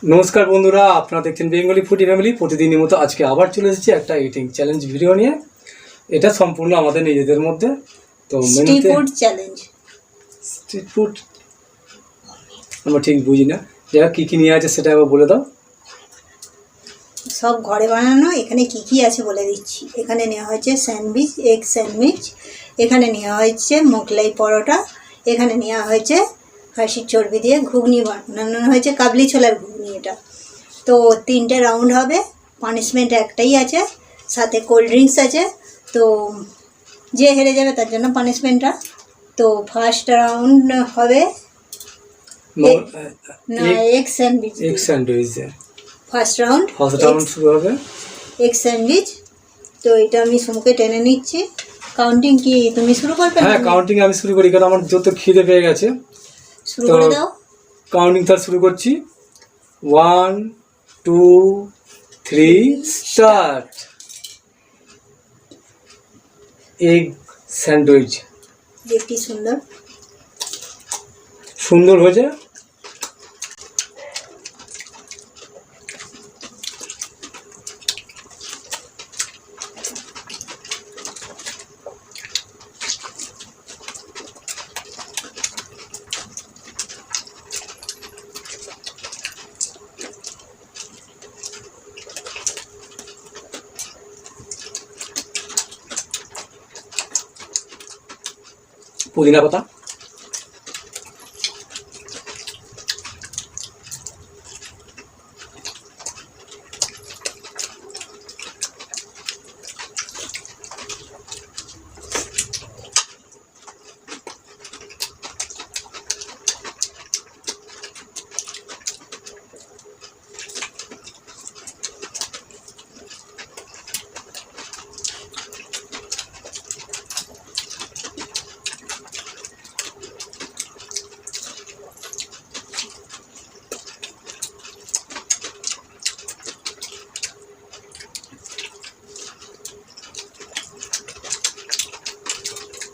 নমস্কার বন্ধুরা, আপনারা দেখছেন বেঙ্গলি ফুডি ফ্যামিলি। প্রতিদিনের মতো আজকে আবার চলে এসেছি একটা ইটিং চ্যালেঞ্জ ভিডিও নিয়ে। এটা সম্পূর্ণ আমাদের নিজেদের মধ্যে। তো street food challenge. Street food আমরা ঠিক বুঝি না, যারা কী কী নিয়ে আছে সেটা আবার বলে দাও। সব ঘরে বানানো। এখানে কি কি আছে বলে দিচ্ছি। এখানে নেওয়া হয়েছে স্যান্ডউইচ, এগ স্যান্ডউইচ। এখানে নেওয়া হয়েছে মোগলাই পরোটা। এখানে নেওয়া হয়েছে খাসির চর্বি দিয়ে ঘুগনি বানানো হয়েছে, কাবলি ছোলার ঘুগনি। এটা তো 3টে রাউন্ড হবে। পানিশমেন্ট একটাই আছে, সাথে কোল্ড ড্রিঙ্কস আছে। তো যে হেরে যাবে তার জন্য পানিশমেন্টটা। তো ফার্স্ট রাউন্ড হবে egg sandwich. Egg sandwich first round শুরু হবে এগ স্যান্ডউইচ। তো এটা আমি সমুখে টেনে নিচ্ছি। কাউন্টিং কি তুমি শুরু করবে? হ্যাঁ, কাউন্টিং আমি শুরু করি, কারণ আমার যত খিদে পেয়ে গেছে। শুরু করে দাও। কাউন্টিং তার শুরু করছি। 1 2 3 স্টার্ট। এগ স্যান্ডউইচ দেখি সুন্দর সুন্দর হয়েছে। পুদিনা পাতা,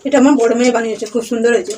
এটা আমার বড় মেয়ে বানিয়েছে, খুব সুন্দর হয়েছে।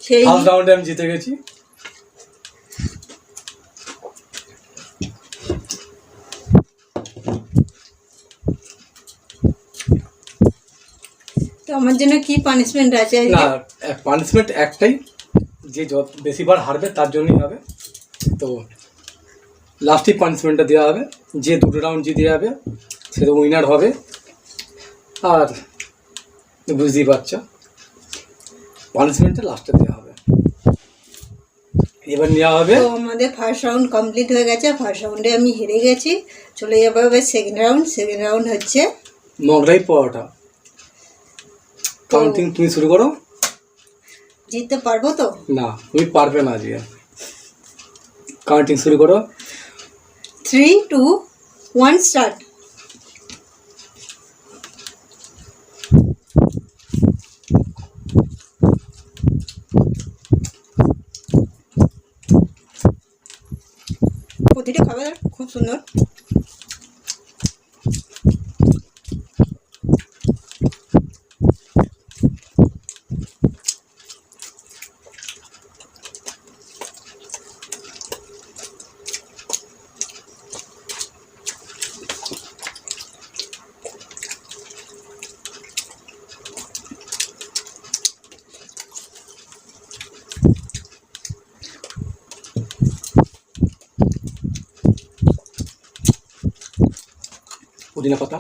সেই ফার্স্ট রাউন্ডে আমি জিতে গেছি। তো আমার জন্য কি পানিশমেন্ট আছে? না, পানিশমেন্ট একটাই, যে যত বেশিবার হারবে তার জন্যই হবে। তো লাস্টে পানিশমেন্টটা দেওয়া হবে। যে 2টো রাউন্ড জিতে যাবে সে তো উইনার হবে। আর বুঝতেই পারছো, পানিশমেন্টটা লাস্টে দেওয়া হবে। এবার নেওয়া হবে। তো আমাদের ফার্স্ট রাউন্ড কমপ্লিট হয়ে গেছে। ফার্স্ট রাউন্ডে আমি হেরে গেছি। চলে যাবে এবার সেকেন্ড রাউন্ড। সেকেন্ড রাউন্ড হচ্ছে মোগলাই পরোটা। কাউন্টিং তুমি শুরু করো। জিততে পারবো তো? না, তুমি পারবে না আজকে। কাউন্টিং শুরু করো। 3 2 1 স্টার্ট। প্রতিটা খাবার খুব সুন্দর। পুদিনা পাতা,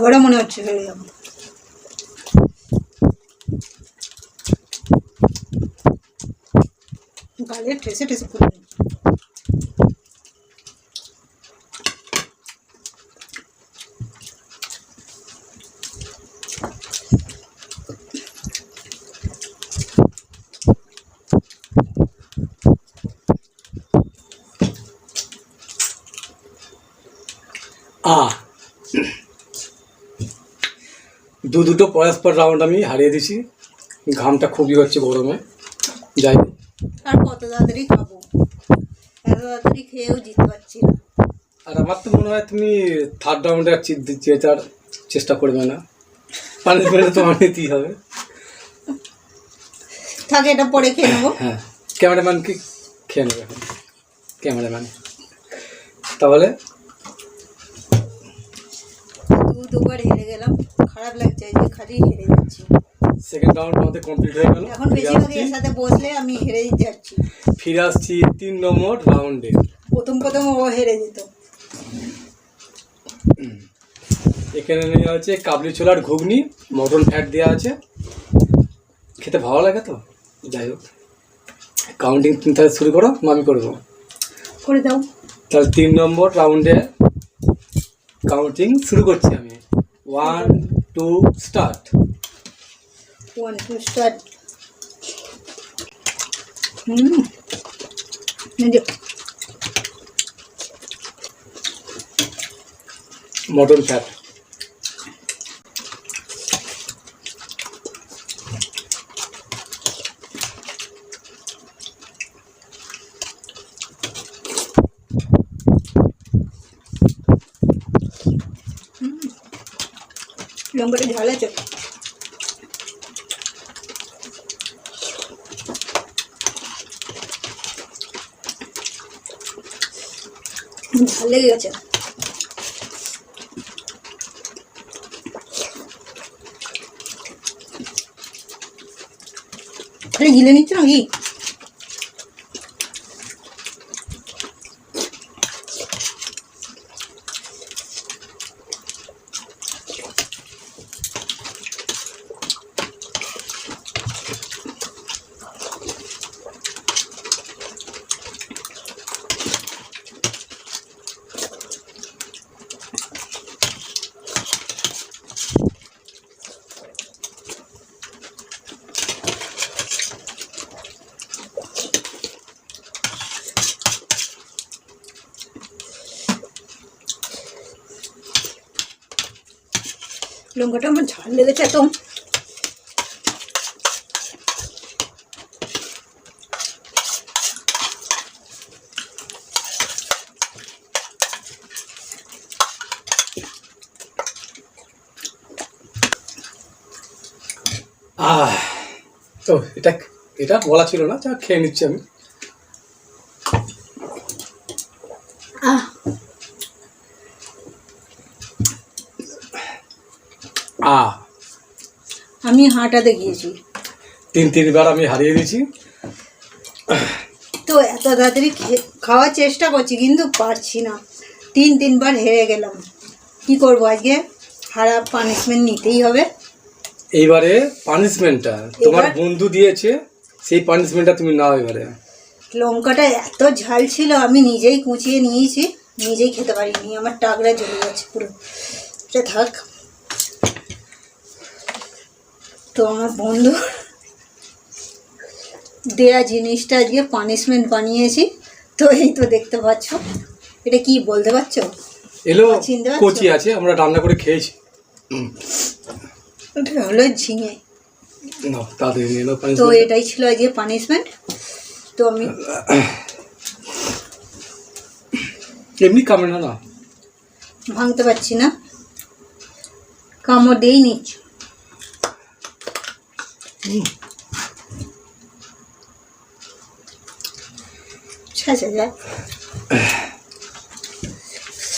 আবারও মনে হচ্ছে হেরে যাবো। গালে ঠেসে ঠেসে পুরো দুটো পরস্পর রাউন্ড আমি হারিয়ে দিছি, ঘামটা খুবই হচ্ছে গরমে। যাই হোক, আর কত তাড়াতাড়ি খাবো, এত তাড়াতাড়ি খেয়েও জিততে পারছি না। আর আমার তো মনে হয় তুমি থার্ড রাউন্ডে আর জেতার চেষ্টা করবে না, পানিশমেন্ট তোমার নিতেই হবে। থাকে এটা পরে খেয়ে নেবো। হ্যাঁ, ক্যামেরাম্যান কি খেয়ে নেবে এখন? ক্যামেরাম্যান তাহলে দুবার হেরে গেলাম, খারাপ লাগছে যে খালি হেরে যাচ্ছি। সেকেন্ড রাউন্ড আমাদের কমপ্লিট হয়ে গেল। এখন বেশিরভাগ এর সাথে বসলে আমি হেরেই যাচ্ছি। ফিরে আসছি 3 নম্বর রাউন্ডে। প্রথম ও হেরে যেত। এখানে নেওয়া হচ্ছে কাবলি ছোলার ঘুগনি, মটন ফ্যাট দেওয়া আছে, খেতে ভালো লাগে তো। যাই হোক, কাউন্টিং তুমি তাহলে শুরু করো, আমি করবো। করে দাও। তাহলে 3 নম্বর রাউন্ডে কাউন্টিং শুরু করছি আমি। 1 2 স্টার্ট। 1 2 স্টার্ট। মটন ফ্যাট লঙ্কাটা ঝাল আছে। ঝাল লেগে গেছে। খালি গিলে নিচ্ছ নাকি? লঙ্কাটা আমার ঝাল লেগেছে এত। তো এটা এটা বলা ছিল না, যা খেয়ে নিচ্ছি আমি। আমি হাঁটাতে গিয়েছি, 3বার আমি হারিয়ে দিয়েছি। তো এত তাড়াতাড়ি খাওয়ার চেষ্টা করছি কিন্তু পারছি না। 3বার হেরে গেলাম। কি করব, আজকে খারাপ পানিশমেন্ট নিতেই হবে। এইবারে পানিশমেন্টটা তোমার বন্ধু দিয়েছে, সেই পানিশমেন্টটা তুমি নাও এবারে। লঙ্কাটা এত ঝাল ছিল, আমি নিজেই কুচিয়ে নিয়েছি, নিজেই খেতে পারিনি, আমার টাকরা জ্বলে যাচ্ছে পুরো। এটা থাক। তো আমার বন্ধু দেয়া জিনিসটা আজকে পানিশমেন্ট বানিয়েছি। তো এই তো দেখতে পাচ্ছ, এটা কি বলতে পারছো? এলো কচি আছে, আমরা রান্না করে খেয়েছি। ওটা হলো ঝিঙে। না তাড়াতাড়ি নিয়ে নাও তো পানিশমেন্ট। এটাই ছিল আজকে পানিশমেন্ট। তো আমি এমনি কামড় না ভাঙতে পারছি না, কামড় দিয়েই নিচ্ছি।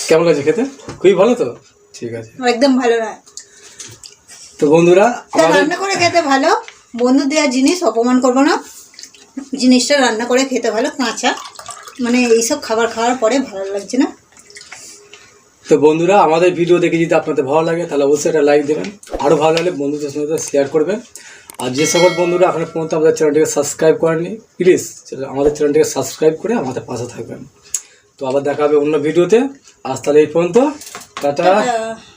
কেমন লাগছে খেতে? খুবই ভালো তো, ঠিক আছে, একদম ভালো না। তো বন্ধুরা রান্না করে খেতে ভালো, বন্ধু দেওয়ার জিনিস অপমান করবো না, জিনিসটা রান্না করে খেতে ভালো। কাঁচা মানে এইসব খাবার খাওয়ার পরে ভালো লাগছে না। তো তো বন্ধুরা, আমাদের ভিডিও দেখে যদি আপনাদের ভালো লাগে তাহলে অবশ্যই একটা লাইক দেবেন, আরও ভালো লাগলে বন্ধুদের সঙ্গে শেয়ার করবেন। আর যে সকল বন্ধুরা এখনো পর্যন্ত আমাদের চ্যানেলটিকে সাবস্ক্রাইব করেননি, প্লিজ আমাদের চ্যানেলটিকে সাবস্ক্রাইব করে আমাদের পাশে থাকবেন। তো আবার দেখা হবে অন্য ভিডিওতে। আজ তাহলে এই পর্যন্ত, টাটা। টাটা।